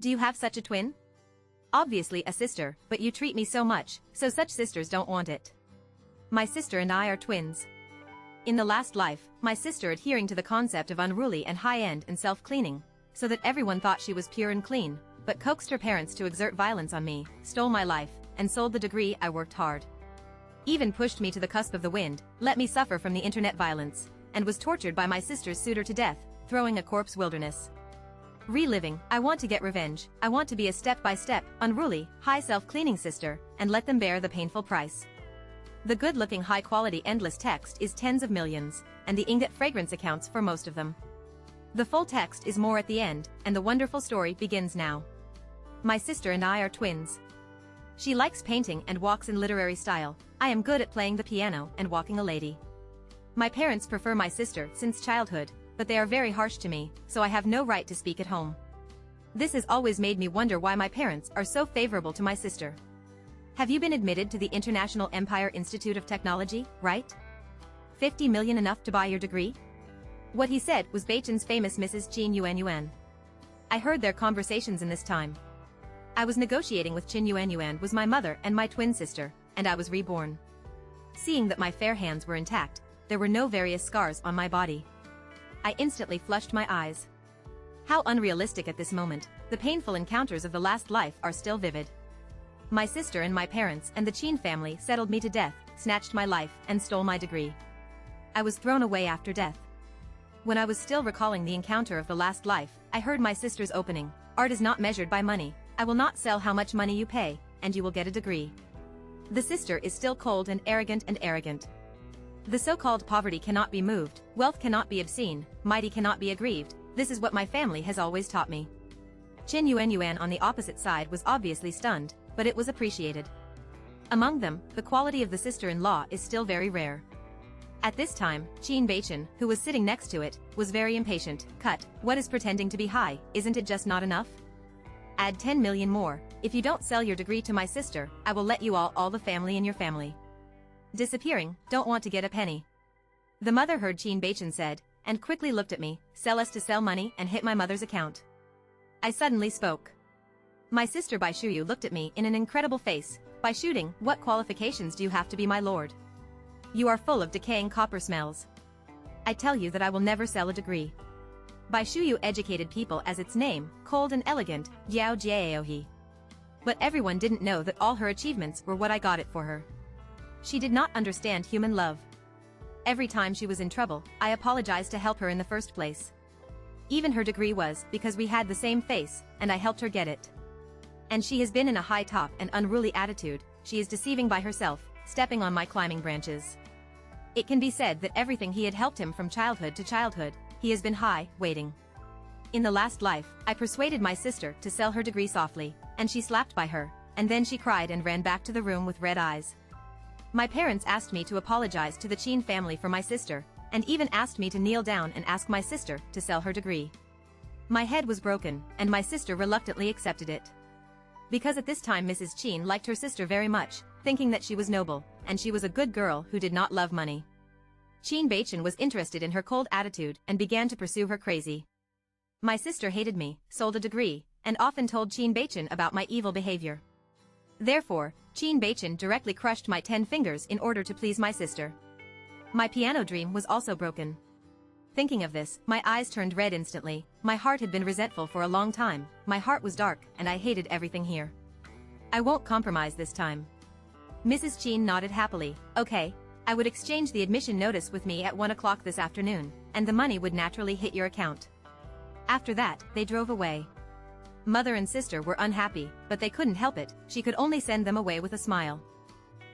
Do you have such a twin? Obviously a sister, but you treat me so much, so such sisters don't want it. My sister and I are twins. In the last life, my sister adhering to the concept of unruly and high-end and self-cleaning, so that everyone thought she was pure and clean, but coaxed her parents to exert violence on me, stole my life, and sold the degree I worked hard. Even pushed me to the cusp of the wind, let me suffer from the internet violence, and was tortured by my sister's suitor to death, throwing a corpse wilderness. Reliving, I want to get revenge, I want to be a step-by-step, unruly, high self-cleaning sister, and let them bear the painful price. The good-looking high-quality endless text is tens of millions, and the ingot fragrance accounts for most of them. The full text is more at the end, and the wonderful story begins now. My sister and I are twins. She likes painting and walks in literary style. I am good at playing the piano and walking a lady. My parents prefer my sister since childhood, but they are very harsh to me, so I have no right to speak at home. This has always made me wonder why my parents are so favorable to my sister. Have you been admitted to the International Empire Institute of Technology, right? 50 million enough to buy your degree? What he said was Beichen's famous Mrs. Qin Yuan. I heard their conversations in this time. I was negotiating with Qin Yuan was my mother and my twin sister, and I was reborn. Seeing that my fair hands were intact, there were no various scars on my body. I instantly flushed my eyes. How unrealistic at this moment, the painful encounters of the last life are still vivid. My sister and my parents and the Qin family settled me to death, snatched my life, and stole my degree. I was thrown away after death. When I was still recalling the encounter of the last life, I heard my sister's opening. Art is not measured by money. I will not sell how much money you pay, and you will get a degree. The sister is still cold and arrogant. The so-called poverty cannot be moved, wealth cannot be obscene, mighty cannot be aggrieved. This is what my family has always taught me. Qin Yuan on the opposite side was obviously stunned, but it was appreciated. Among them, the quality of the sister-in-law is still very rare. At this time, Qin Beichen, who was sitting next to it, was very impatient. Cut, what is pretending to be high, isn't it just not enough? Add 10 million more. If you don't sell your degree to my sister, I will let you all the family in your family. Disappearing, don't want to get a penny. The mother heard Qin Beichen said, and quickly looked at me, sell us to sell money and hit my mother's account. I suddenly spoke. My sister Bai Shuyu looked at me in an incredible face. By shooting, what qualifications do you have to be my lord? You are full of decaying copper smells. I tell you that I will never sell a degree. Bai Shuyu educated people as its name, cold and elegant, Jiao Jiaohi. But everyone didn't know that all her achievements were what I got it for her. She did not understand human love. Every time she was in trouble, I apologized to help her in the first place. Even her degree was because we had the same face, and I helped her get it. And she has been in a high top and unruly attitude. She is deceiving by herself, stepping on my climbing branches. It can be said that everything he had helped him from childhood to childhood, he has been high, waiting. In the last life, I persuaded my sister to sell her degree softly, and she slapped by her, and then she cried and ran back to the room with red eyes. My parents asked me to apologize to the Qin family for my sister, and even asked me to kneel down and ask my sister to sell her degree. My head was broken, and my sister reluctantly accepted it. Because at this time Mrs. Qin liked her sister very much, thinking that she was noble, and she was a good girl who did not love money. Qin Beichen was interested in her cold attitude and began to pursue her crazy. My sister hated me, sold a degree, and often told Qin Beichen about my evil behavior. Therefore, Qin Beichen directly crushed my 10 fingers in order to please my sister. My piano dream was also broken. Thinking of this, my eyes turned red instantly. My heart had been resentful for a long time, my heart was dark, and I hated everything here. I won't compromise this time. Mrs. Qin nodded happily. Okay, I would exchange the admission notice with me at 1 o'clock this afternoon, and the money would naturally hit your account. After that, they drove away. Mother and sister were unhappy, but they couldn't help it. She could only send them away with a smile.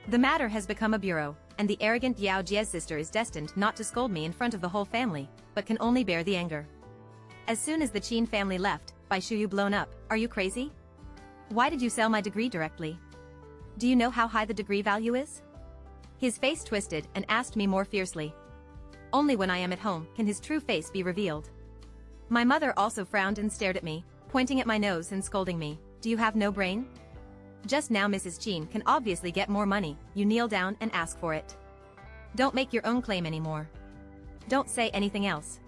The matter has become a bureau, and the arrogant Yao Jie's sister is destined not to scold me in front of the whole family, but can only bear the anger. As soon as the Qin family left, Bai Shuyu blown up. Are you crazy? Why did you sell my degree directly? Do you know how high the degree value is? His face twisted and asked me more fiercely. Only when I am at home can his true face be revealed. My mother also frowned and stared at me, pointing at my nose and scolding me. Do you have no brain? Just now Mrs. Qin can obviously get more money, you kneel down and ask for it. Don't make your own claim anymore. Don't say anything else.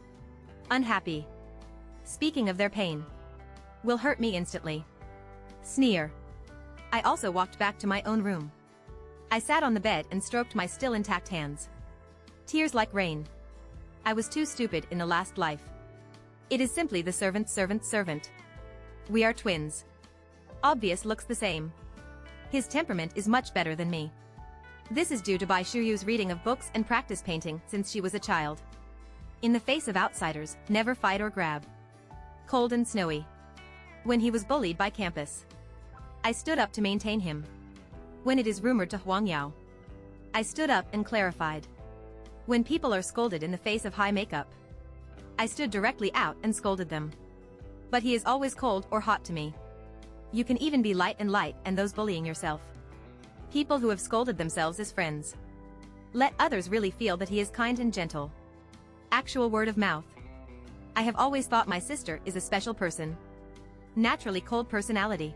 Unhappy. Speaking of their pain. will hurt me instantly. Sneer. I also walked back to my own room. I sat on the bed and stroked my still intact hands. Tears like rain. I was too stupid in the last life. It is simply the servant's servant's servant. We are twins. Obvious looks the same. His temperament is much better than me. This is due to Bai Shuyu's reading of books and practice painting since she was a child. In the face of outsiders, never fight or grab. Cold and snowy. When he was bullied by campus, I stood up to maintain him. When it is rumored to Huang Yao, I stood up and clarified. When people are scolded in the face of high makeup, I stood directly out and scolded them. But he is always cold or hot to me. You can even be light and those bullying yourself. People who have scolded themselves as friends. Let others really feel that he is kind and gentle. Actual word of mouth. I have always thought my sister is a special person. Naturally cold personality.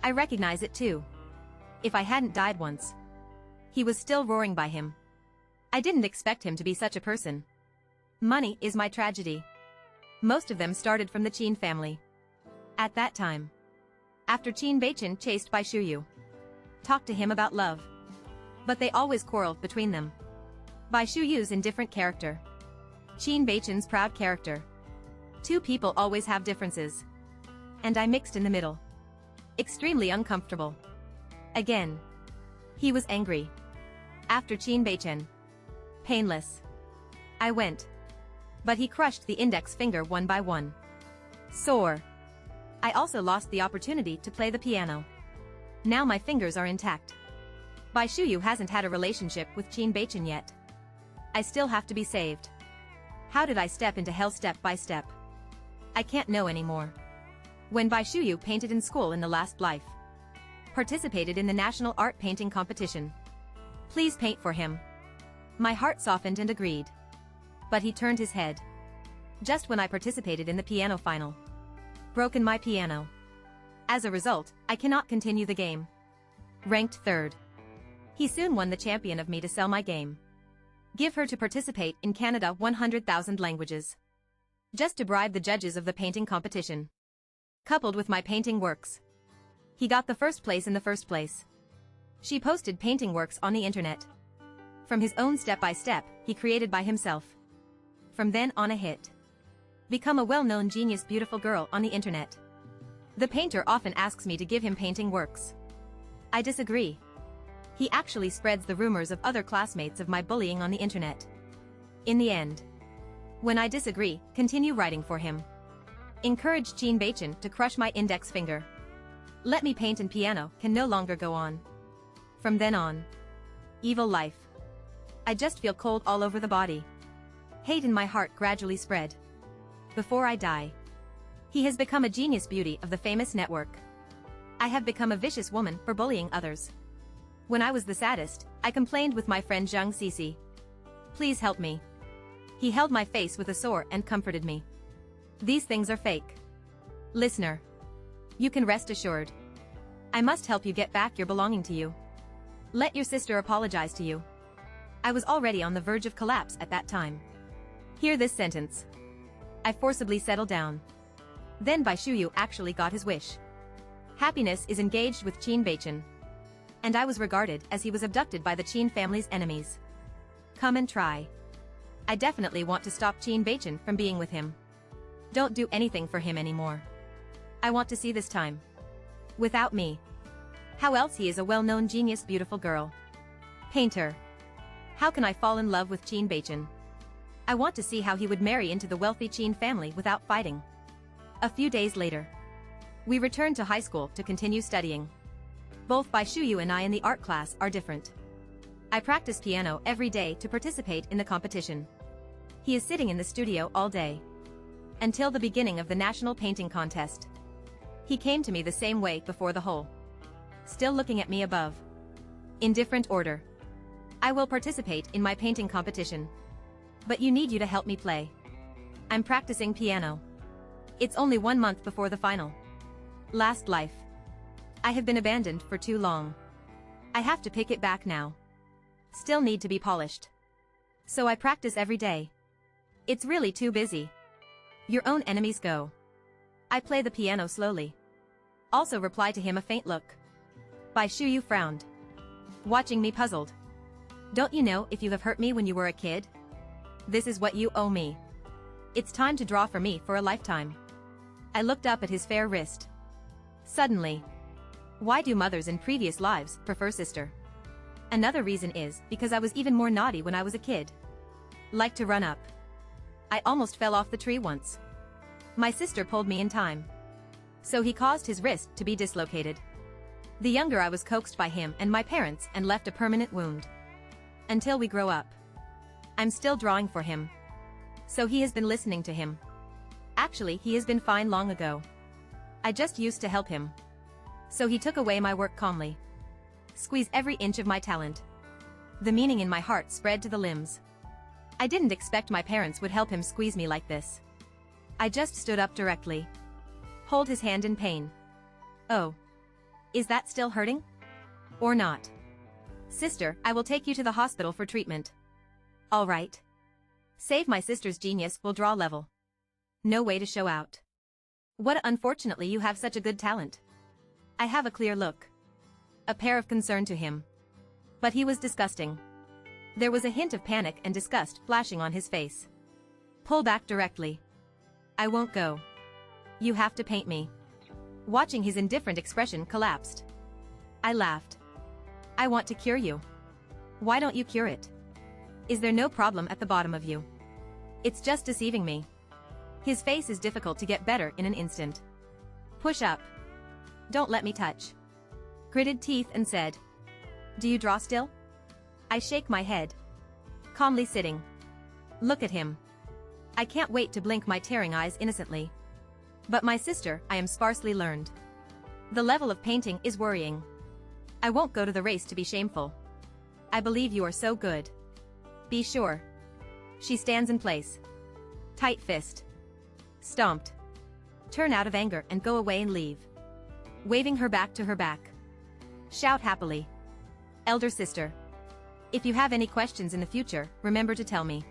I recognize it too. If I hadn't died once, he was still roaring by him. I didn't expect him to be such a person. Money is my tragedy. Most of them started from the Qin family. At that time, after Qin Beichen chased Bai Shuyu, talked to him about love. But they always quarreled between them. Bai Shuyu's indifferent character, Qin Beichen's proud character. Two people always have differences. And I mixed in the middle. Extremely uncomfortable. Again. He was angry. After Qin Beichen. Painless. I went. But he crushed the index finger one by one. Sore. I also lost the opportunity to play the piano. Now my fingers are intact. Bai Shuyu hasn't had a relationship with Qin Beichen yet. I still have to be saved. How did I step into hell step by step? I can't know anymore. When Bai Shuyu painted in school in the last life. Participated in the national art painting competition. Please paint for him. My heart softened and agreed. But he turned his head. Just when I participated in the piano final. Broken my piano. As a result, I cannot continue the game. Ranked third. He soon won the champion of me to sell my game. Give her to participate in Canada 100,000 languages. Just to bribe the judges of the painting competition. Coupled with my painting works. He got the first place in the first place. She posted painting works on the internet. From his own step-by-step, he created by himself. From then on a hit. Become a well-known genius beautiful girl on the internet. The painter often asks me to give him painting works. I disagree. He actually spreads the rumors of other classmates of my bullying on the internet. In the end. When I disagree, continue writing for him. Encourage Qin Beichen to crush my index finger. Let me paint and piano can no longer go on. From then on. Evil life. I just feel cold all over the body. Hate in my heart gradually spread. Before I die. He has become a genius beauty of the famous network. I have become a vicious woman for bullying others. When I was the saddest, I complained with my friend Zhang Sisi. Please help me. He held my face with a sore and comforted me. These things are fake. Listener. You can rest assured. I must help you get back your belonging to you. Let your sister apologize to you. I was already on the verge of collapse at that time. Hear this sentence. I forcibly settled down. Then Bai Shuyu actually got his wish. Happiness is engaged with Qin Beichen. And I was regarded as he was abducted by the Qin family's enemies. Come and try. I definitely want to stop Qin Beichen from being with him. Don't do anything for him anymore. I want to see this time. Without me. How else he is a well-known genius beautiful girl. Painter. How can I fall in love with Qin Beichen? I want to see how he would marry into the wealthy Qin family without fighting. A few days later. We returned to high school to continue studying. Both Bai Shuyu and I in the art class are different. I practice piano every day to participate in the competition. He is sitting in the studio all day. Until the beginning of the national painting contest. He came to me the same way before the hole. Still looking at me above. In different order. I will participate in my painting competition. But you need you to help me play. I'm practicing piano. It's only 1 month before the final. Last life. I have been abandoned for too long. I have to pick it back now. Still need to be polished. So I practice every day. It's really too busy. Your own enemies go. I play the piano slowly. Also reply to him a faint look. Bai Shuyu frowned, watching me puzzled. Don't you know if you have hurt me when you were a kid? This is what you owe me. It's time to draw for me for a lifetime. I looked up at his fair wrist. Suddenly. Why do mothers in previous lives prefer sister? Another reason is because I was even more naughty when I was a kid. Like to run up. I almost fell off the tree once. My sister pulled me in time. So he caused his wrist to be dislocated. The younger I was coaxed by him and my parents and left a permanent wound. Until we grow up. I'm still drawing for him. So he has been listening to him. Actually, he has been fine long ago. I just used to help him. So he took away my work calmly. Squeeze every inch of my talent. The meaning in my heart spread to the limbs. I didn't expect my parents would help him squeeze me like this. I just stood up directly. Hold his hand in pain. Oh. Is that still hurting? Or not? Sister, I will take you to the hospital for treatment. All right. Save my sister's genius will draw level. No way to show out. What unfortunately you have such a good talent. I have a clear look. A pair of concern to him. But he was disgusting. There was a hint of panic and disgust flashing on his face. Pull back directly. I won't go. You have to paint me. Watching his indifferent expression collapsed. I laughed. I want to cure you. Why don't you cure it? Is there no problem at the bottom of you? It's just deceiving me. His face is difficult to get better in an instant. Push up. Don't let me touch. Gritted teeth and said. Do you draw still? I shake my head. Calmly sitting. Look at him. I can't wait to blink my tearing eyes innocently. But my sister, I am sparsely learned. The level of painting is worrying. I won't go to the race to be shameful. I believe you are so good. Be sure. She stands in place. Tight fist. Stomped. Turn out of anger and go away and leave. Waving her back to her back. Shout happily. Elder sister. If you have any questions in the future, remember to tell me.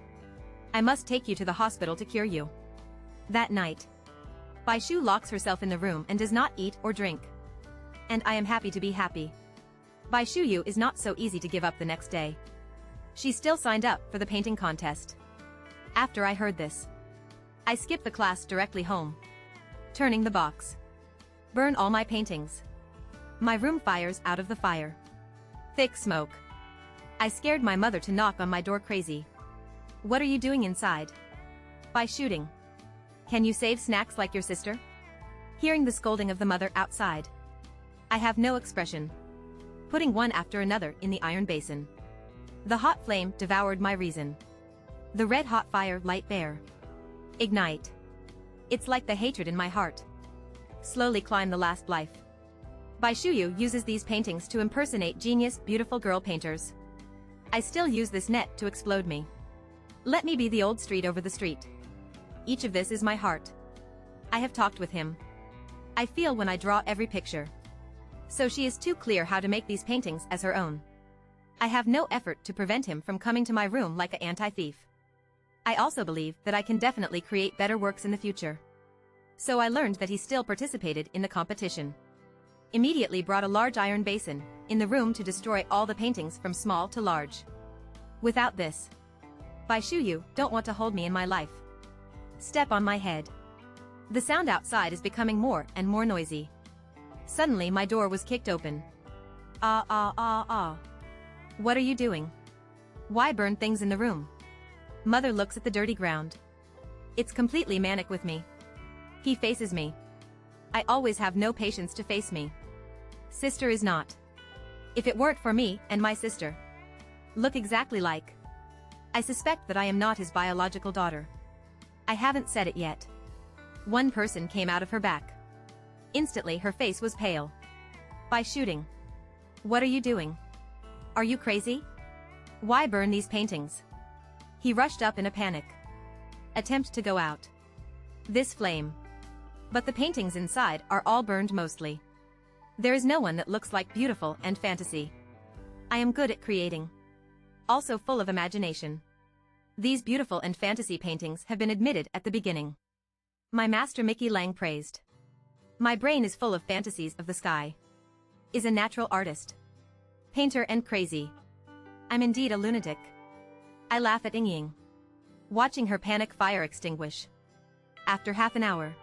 I must take you to the hospital to cure you. That night. Bai Shu locks herself in the room and does not eat or drink. And I am happy to be happy. Bai Shuyu is not so easy to give up the next day. She still signed up for the painting contest. After I heard this, I skipped the class directly home. Turning the box. Burn all my paintings. My room fires out of the fire. Thick smoke. I scared my mother to knock on my door crazy. What are you doing inside? By shooting. Can you save snacks like your sister? Hearing the scolding of the mother outside. I have no expression. Putting one after another in the iron basin. The hot flame devoured my reason. The red-hot fire light bare. Ignite. It's like the hatred in my heart. Slowly climb the last life. Bai Shuyu uses these paintings to impersonate genius, beautiful girl painters. I still use this net to explode me. Let me be the old street over the street. Each of this is my heart. I have talked with him. I feel when I draw every picture. So she is too clear how to make these paintings as her own. I have no effort to prevent him from coming to my room like an anti-thief. I also believe that I can definitely create better works in the future. So I learned that he still participated in the competition. Immediately brought a large iron basin in the room to destroy all the paintings from small to large. Without this, Bai Shuyu don't want to hold me in my life. Step on my head. The sound outside is becoming more and more noisy. Suddenly my door was kicked open. Ah. What are you doing? Why burn things in the room? Mother looks at the dirty ground. It's completely manic with me. He faces me. I always have no patience to face me. Sister is not. If it weren't for me and my sister. Look exactly like. I suspect that I am not his biological daughter. I haven't said it yet. One person came out of her back. Instantly her face was pale. By shooting. What are you doing? Are you crazy? Why burn these paintings? He rushed up in a panic. Attempt to go out. This flame. But the paintings inside are all burned mostly. There is no one that looks like beautiful and fantasy. I am good at creating. Also full of imagination. These beautiful and fantasy paintings have been admitted at the beginning. My master Mickey Lang praised. My brain is full of fantasies of the sky. Is a natural artist. Painter and crazy. I'm indeed a lunatic. I laugh at Ying, watching her panic fire extinguish. After half an hour,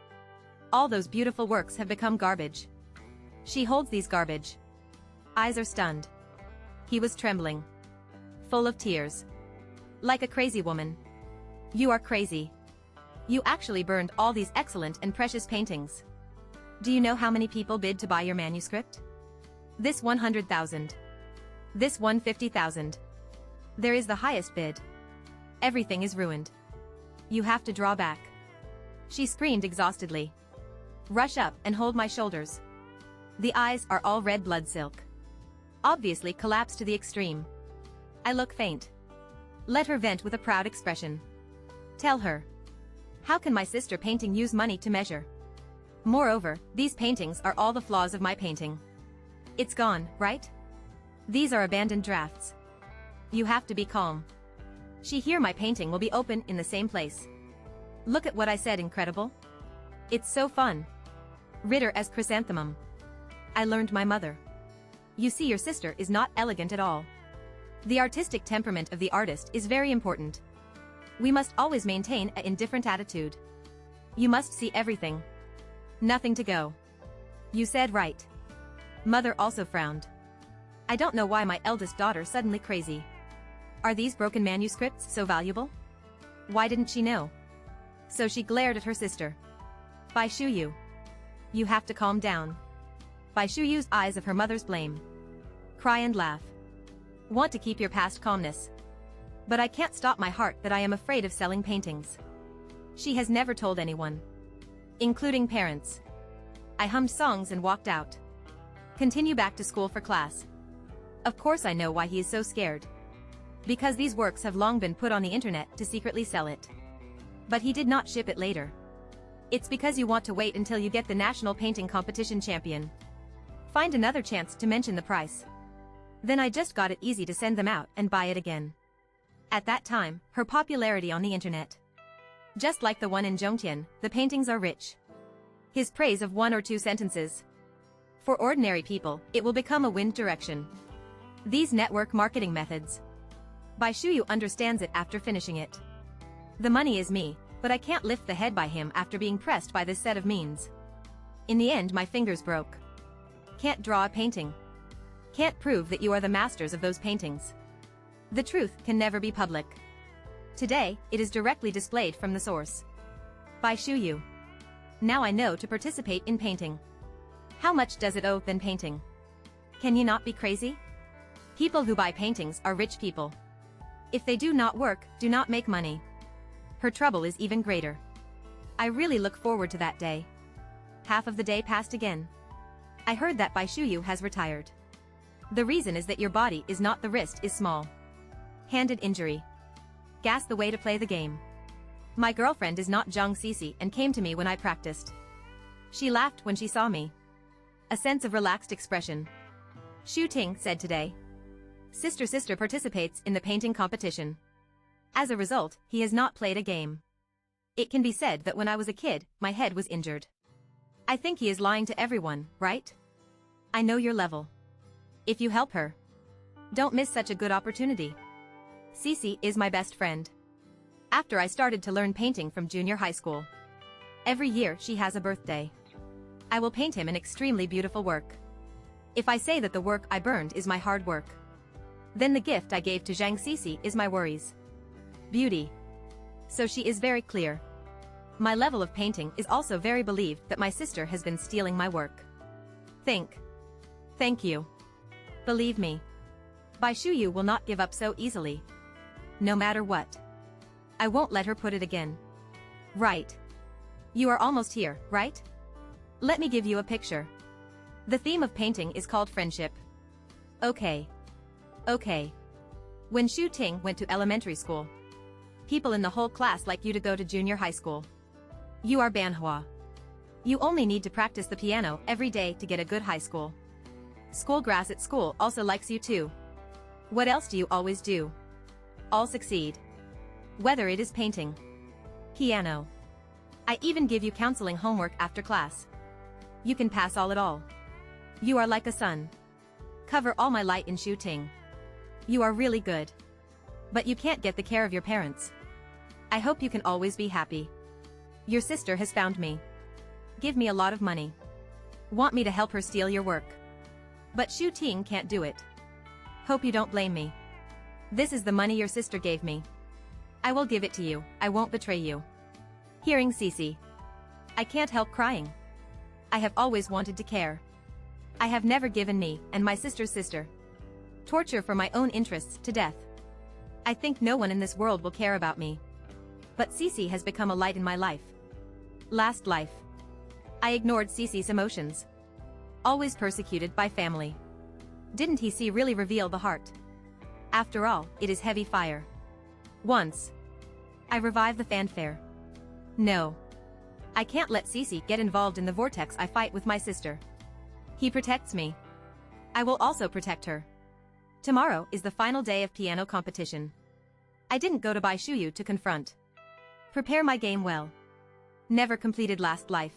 all those beautiful works have become garbage. She holds these garbage. Eyes are stunned. He was trembling. Full of tears. Like a crazy woman. You are crazy. You actually burned all these excellent and precious paintings. Do you know how many people bid to buy your manuscript? This 100,000. This 150,000. There is the highest bid. Everything is ruined. You have to draw back. She screamed exhaustedly. Rush up and hold my shoulders. The eyes are all red blood silk. Obviously collapsed to the extreme. I look faint. Let her vent with a proud expression. Tell her. How can my sister painting use money to measure? Moreover, these paintings are all the flaws of my painting. It's gone, right? These are abandoned drafts. You have to be calm. She hear my painting will be open in the same place. Look at what I said, incredible. It's so fun. Ritter as chrysanthemum. I learned my mother. You see, your sister is not elegant at all. The artistic temperament of the artist is very important. We must always maintain an indifferent attitude. You must see everything. Nothing to go. You said right. Mother also frowned. I don't know why my eldest daughter suddenly crazy. Are these broken manuscripts so valuable? Why didn't she know? So she glared at her sister. Bai Shuyu. You have to calm down. Bai Shuyu's eyes of her mother's blame. Cry and laugh. Want to keep your past calmness. But I can't stop my heart that I am afraid of selling paintings. She has never told anyone. Including parents. I hummed songs and walked out. Continue back to school for class. Of course I know why he is so scared. Because these works have long been put on the internet to secretly sell it. But he did not ship it later. It's because you want to wait until you get the national painting competition champion. Find another chance to mention the price. Then I just got it easy to send them out and buy it again. At that time, her popularity on the internet. Just like the one in Zhongtian, the paintings are rich. His praise of 1 or 2 sentences. For ordinary people, it will become a wind direction. These network marketing methods. Bai Shuyu understands it after finishing it. The money is me, but I can't lift the head by him after being pressed by this set of means. In the end my fingers broke. Can't draw a painting. Can't prove that you are the masters of those paintings. The truth can never be public. Today, it is directly displayed from the source. Bai Shuyu. Now I know to participate in painting. How much does it owe then painting? Can you not be crazy? People who buy paintings are rich people. If they do not work, do not make money. Her trouble is even greater. I really look forward to that day. Half of the day passed again. I heard that Bai Shuyu has retired. The reason is that your body is not, the wrist is small. Handed injury. Gas the way to play the game. My girlfriend is not Zhang Sisi and came to me when I practiced. She laughed when she saw me. A sense of relaxed expression. Xu Ting said today. Sister participates in the painting competition. As a result, he has not played a game. It can be said that when I was a kid, my head was injured. I think he is lying to everyone, right? I know your level. If you help her, don't miss such a good opportunity. Sisi is my best friend. After I started to learn painting from junior high school. Every year she has a birthday. I will paint him an extremely beautiful work. If I say that the work I burned is my hard work, then the gift I gave to Zhang Sisi is my worries. Beauty. So she is very clear. My level of painting is also very believed that my sister has been stealing my work. Thank you. Believe me. Bai Shuyu will not give up so easily. No matter what. I won't let her put it again. Right. You are almost here, right? Let me give you a picture. The theme of painting is called friendship. Okay. When Xu Ting went to elementary school, people in the whole class like you to go to junior high school. You are Banhua. You only need to practice the piano every day to get a good high school. School grass at school also likes you too. What else do you always do? All succeed. Whether it is painting, piano. I even give you counseling homework after class. You can pass all at all. You are like a sun. Cover all my light in Shu Ting. You are really good. But you can't get the care of your parents. I hope you can always be happy. Your sister has found me. Give me a lot of money. Want me to help her steal your work. But Shu Ting can't do it. Hope you don't blame me. This is the money your sister gave me. I will give it to you, I won't betray you. Hearing Cece. I can't help crying. I have always wanted to care. I have never given me, and my sister's sister, torture for my own interests to death. I think no one in this world will care about me. But Cece has become a light in my life. Last life. I ignored Cece's emotions. Always persecuted by family. Didn't he see really reveal the heart? After all, it is heavy fire. Once. I revive the fanfare. No. I can't let Cece get involved in the vortex I fight with my sister. He protects me. I will also protect her. Tomorrow is the final day of piano competition. I didn't go to Bai Shuyu to confront. Prepare my game well. Never completed last life.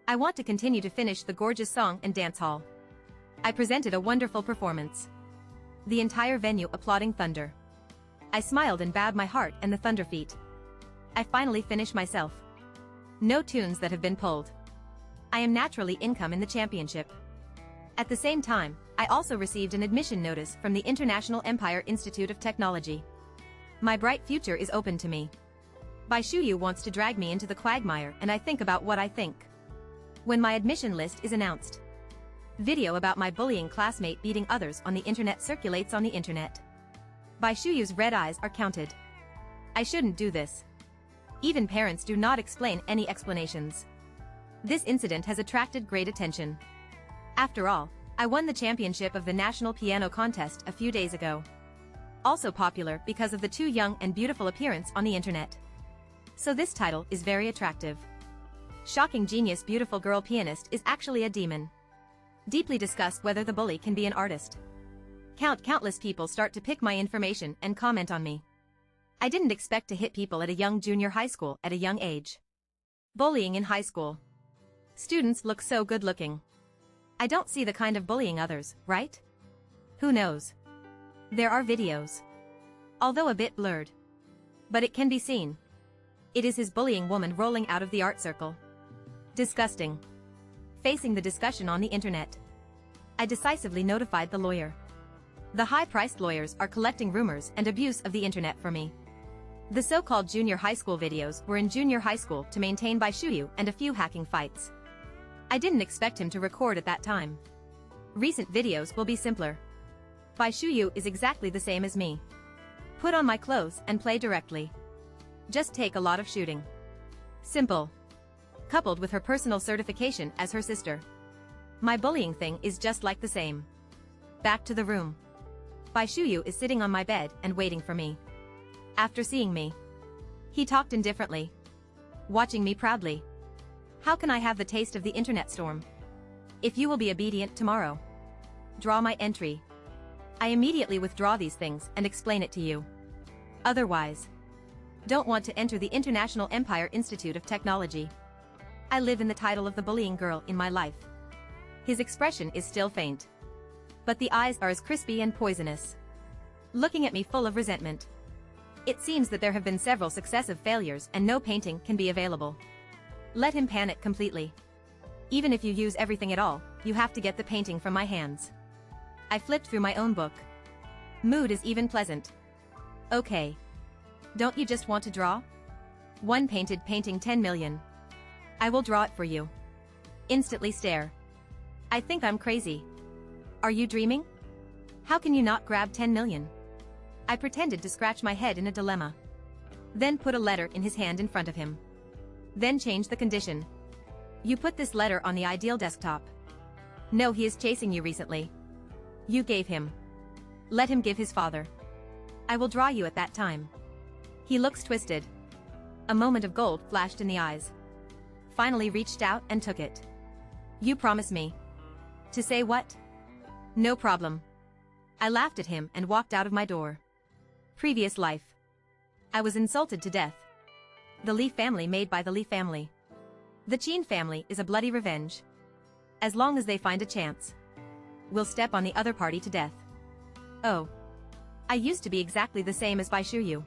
I want to continue to finish the gorgeous song and dance hall. I presented a wonderful performance. The entire venue applauding thunder. I smiled and bowed my heart and the thunder feet. I finally finish myself. No tunes that have been pulled. I am naturally income in the championship. At the same time, I also received an admission notice from the International Empire Institute of Technology. My bright future is open to me. Bai Shuyu wants to drag me into the quagmire and I think about what I think. When my admission list is announced. Video about my bullying classmate beating others on the internet circulates on the internet. Bai Shuyu's red eyes are counted. I shouldn't do this. Even parents do not explain any explanations. This incident has attracted great attention. After all, I won the championship of the National Piano Contest a few days ago. Also popular because of the too young and beautiful appearance on the internet. So this title is very attractive. Shocking genius beautiful girl pianist is actually a demon. Deeply discussed whether the bully can be an artist. Countless people start to pick my information and comment on me. I didn't expect to hit people at a young junior high school at a young age. Bullying in high school. Students look so good looking. I don't see the kind of bullying others, right? Who knows? There are videos. Although a bit blurred. But it can be seen. It is his bullying woman rolling out of the art circle. Disgusting. Facing the discussion on the internet. I decisively notified the lawyer. The high-priced lawyers are collecting rumors and abuse of the internet for me. The so-called junior high school videos were in junior high school to maintain Bai Shuyu and a few hacking fights. I didn't expect him to record at that time. Recent videos will be simpler. Bai Shuyu is exactly the same as me. Put on my clothes and play directly. Just take a lot of shooting. Simple. Coupled with her personal certification as her sister. My bullying thing is just like the same. Back to the room. Bai Shuyu is sitting on my bed and waiting for me. After seeing me, he talked indifferently. Watching me proudly. How can I have the taste of the internet storm? If you will be obedient tomorrow. Draw my entry. I immediately withdraw these things and explain it to you. Otherwise. Don't want to enter the International Empire Institute of Technology. I live in the title of the bullying girl in my life. His expression is still faint. But the eyes are as crispy and poisonous. Looking at me full of resentment. It seems that there have been several successive failures and no painting can be available. Let him panic completely. Even if you use everything at all, you have to get the painting from my hands. I flipped through my own book. Mood is even pleasant. Okay. Don't you just want to draw? One painted painting 10 million. I will draw it for you. Instantly stare. I think I'm crazy. Are you dreaming? How can you not grab 10 million? I pretended to scratch my head in a dilemma. Then put a letter in his hand in front of him. Then change the condition. You put this letter on the ideal desktop. No, he is chasing you recently. You gave him. Let him give his father. I will draw you at that time. He looks twisted. A moment of gold flashed in the eyes. Finally reached out and took it. You promise me. To say what? No problem. I laughed at him and walked out of my door. Previous life. I was insulted to death. The Li family made by the Li family. The Qin family is a bloody revenge. As long as they find a chance, will step on the other party to death. Oh. I used to be exactly the same as Bai Shuyu.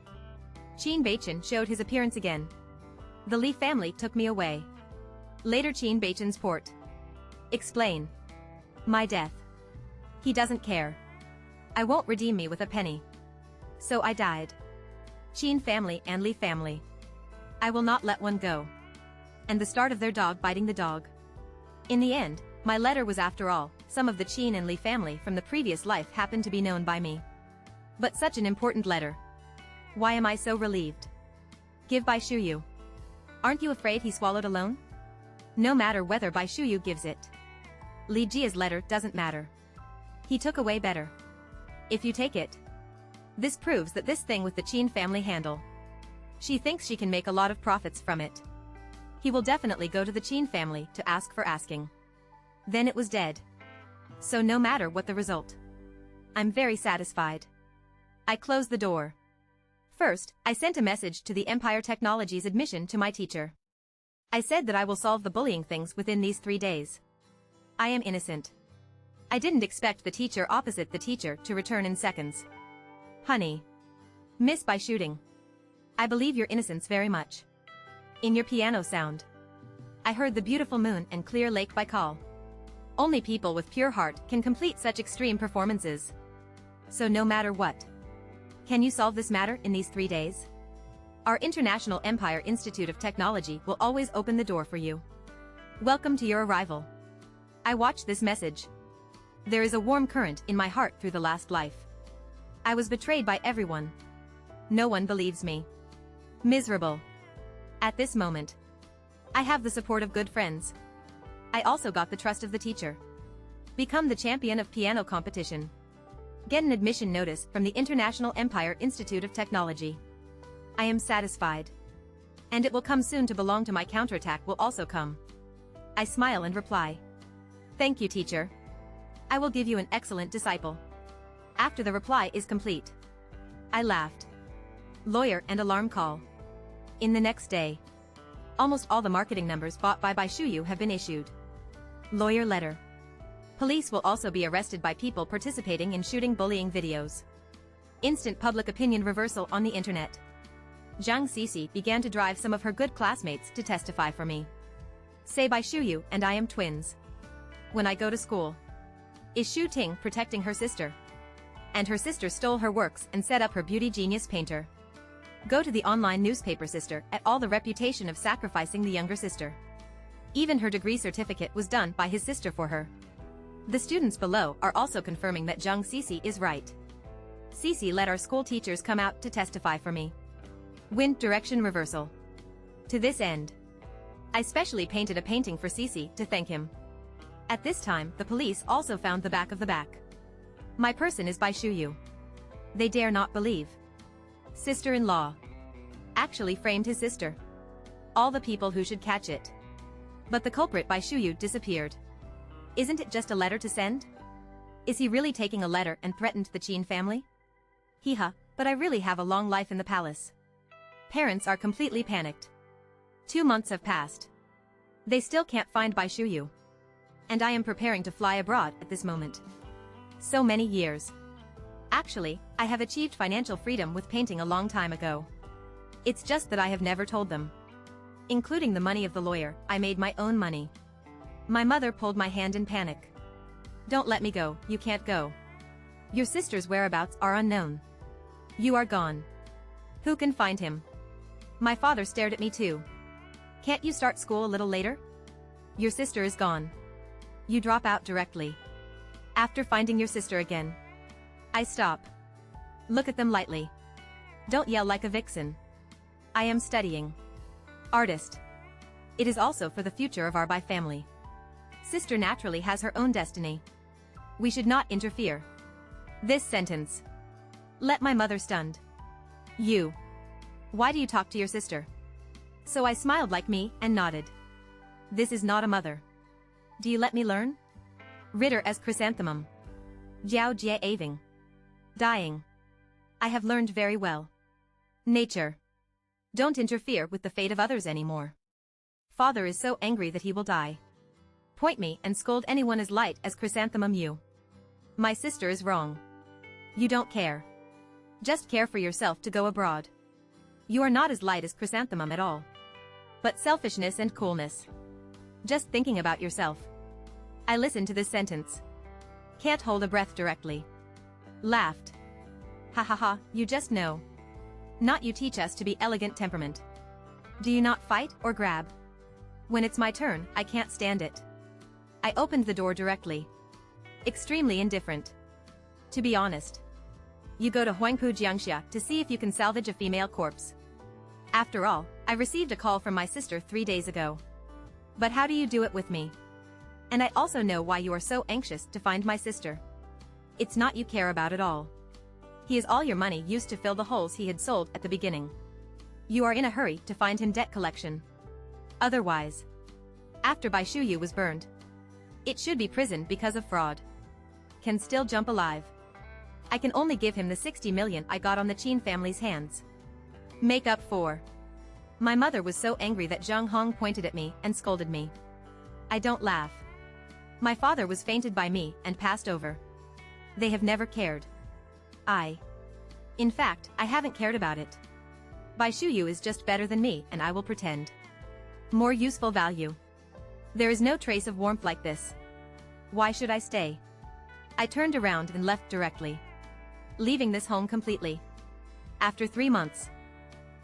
Qin Baichen showed his appearance again. The Li family took me away. Later Qin Baichen's port. Explain. My death. He doesn't care. I won't redeem me with a penny. So I died. Qin family and Li family. I will not let one go. And the start of their dog biting the dog. In the end, my letter was after all, some of the Qin and Li family from the previous life happened to be known by me. But such an important letter. Why am I so relieved? Give Bai Shuyu. Aren't you afraid he swallowed alone? No matter whether Bai Shuyu gives it. Li Jia's letter doesn't matter. He took away better. If you take it. This proves that this thing with the Qin family handle. She thinks she can make a lot of profits from it. He will definitely go to the Qin family to ask for asking. Then it was dead. So no matter what the result. I'm very satisfied. I closed the door. First, I sent a message to the Empire Technologies admission to my teacher. I said that I will solve the bullying things within these 3 days. I am innocent. I didn't expect the teacher opposite the teacher to return in seconds. Honey. Miss by shooting. I believe your innocence very much. In your piano sound. I heard the beautiful moon and clear lake by call. Only people with pure heart can complete such extreme performances. So no matter what. Can you solve this matter in these 3 days? Our International Empire Institute of Technology will always open the door for you. Welcome to your arrival. I watched this message. There is a warm current in my heart through the last life. I was betrayed by everyone. No one believes me. Miserable. At this moment. I have the support of good friends. I also got the trust of the teacher. Become the champion of piano competition. Get an admission notice from the International Empire Institute of Technology. I am satisfied. And it will come soon to belong to my counterattack will also come. I smile and reply. Thank you, teacher. I will give you an excellent disciple. After the reply is complete. I laughed. Lawyer and alarm call. In the next day. Almost all the marketing numbers bought by Bai Shuyu have been issued. Lawyer letter. Police will also be arrested by people participating in shooting bullying videos. Instant public opinion reversal on the internet. Zhang Sisi began to drive some of her good classmates to testify for me. Say Bai Shuyu and I am twins. When I go to school. Is Shu Ting protecting her sister? And her sister stole her works and set up her beauty genius painter. Go to the online newspaper sister at all the reputation of sacrificing the younger sister. Even her degree certificate was done by his sister for her. The students below are also confirming that Zhang Sisi is right. Sisi let our school teachers come out to testify for me. Wind direction reversal. To this end. I specially painted a painting for Sisi to thank him. At this time, the police also found the back of the back. My person is Bai Shuyu. They dare not believe. Sister-in-law. Actually framed his sister. All the people who should catch it. But the culprit Bai Shuyu disappeared. Isn't it just a letter to send? Is he really taking a letter and threatened the Qin family? Hee-ha, but I really have a long life in the palace. Parents are completely panicked. 2 months have passed. They still can't find Bai Shuyu. And I am preparing to fly abroad at this moment. So many years. Actually, I have achieved financial freedom with painting a long time ago. It's just that I have never told them. Including the money of the lawyer, I made my own money. My mother pulled my hand in panic. Don't let me go, you can't go. Your sister's whereabouts are unknown. You are gone. Who can find him? My father stared at me too. Can't you start school a little later? Your sister is gone. You drop out directly. After finding your sister again. I stop. Look at them lightly. Don't yell like a vixen. I am studying. Artist. It is also for the future of our Bai family. Sister naturally has her own destiny. We should not interfere. This sentence. Let my mother stunned. You. Why do you talk to your sister? So I smiled like me and nodded. This is not a mother. Do you let me learn? Ritter as chrysanthemum. Jiao Jie Aving. Dying. I have learned very well. Nature. Don't interfere with the fate of others anymore. Father is so angry that he will die. point me and scold anyone as light as chrysanthemum you. My sister is wrong. You don't care. Just care for yourself to go abroad. You are not as light as chrysanthemum at all. But selfishness and coolness. Just thinking about yourself. I listened to this sentence. Can't hold a breath directly. Laughed. Ha ha ha, you just know. Not you teach us to be elegant temperament. Do you not fight or grab? When it's my turn, I can't stand it. I opened the door directly. Extremely indifferent. To be honest. You go to Huangpu Jiangxia to see if you can salvage a female corpse. After all, I received a call from my sister 3 days ago. But how do you do it with me? And I also know why you are so anxious to find my sister. It's not you care about at all. He is all your money used to fill the holes he had sold at the beginning. You are in a hurry to find him debt collection. Otherwise. After Bai Shuyu was burned. It should be prison because of fraud. Can still jump alive. I can only give him the 60 million I got on the Qin family's hands. Make up for. My mother was so angry that Zhang Hong pointed at me and scolded me. I don't laugh. My father was fainted by me and passed over. They have never cared. In fact, I haven't cared about it. Bai Shuyu is just better than me and I will pretend. More useful value. There is no trace of warmth like this. Why should I stay? I turned around and left directly. Leaving this home completely. After 3 months.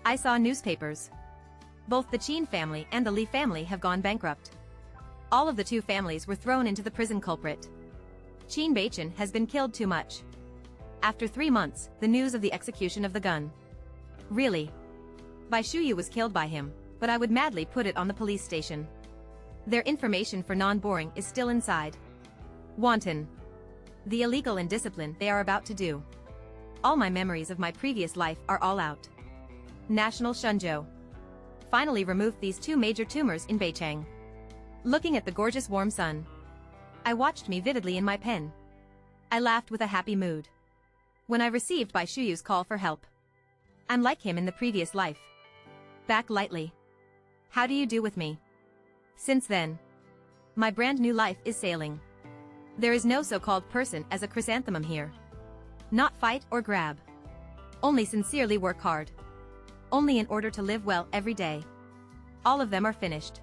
I saw newspapers. Both the Qin family and the Li family have gone bankrupt. All of the 2 families were thrown into the prison culprit. Qin Beichen has been killed too much. After 3 months, the news of the execution of the gun. Really? Bai Shuyu was killed by him, but I would madly put it on the police station. Their information for non-boring is still inside. Wanton. The illegal indiscipline they are about to do. All my memories of my previous life are all out. National Shenzhou. Finally removed these 2 major tumors in Beichang. Looking at the gorgeous warm sun. I watched me vividly in my pen. I laughed with a happy mood. When I received Bai Shuyu's call for help. I'm like him in the previous life. Back lightly. How do you do with me? Since then. My brand new life is sailing. There is no so-called person as a chrysanthemum here. Not fight or grab. Only sincerely work hard. Only in order to live well every day. All of them are finished.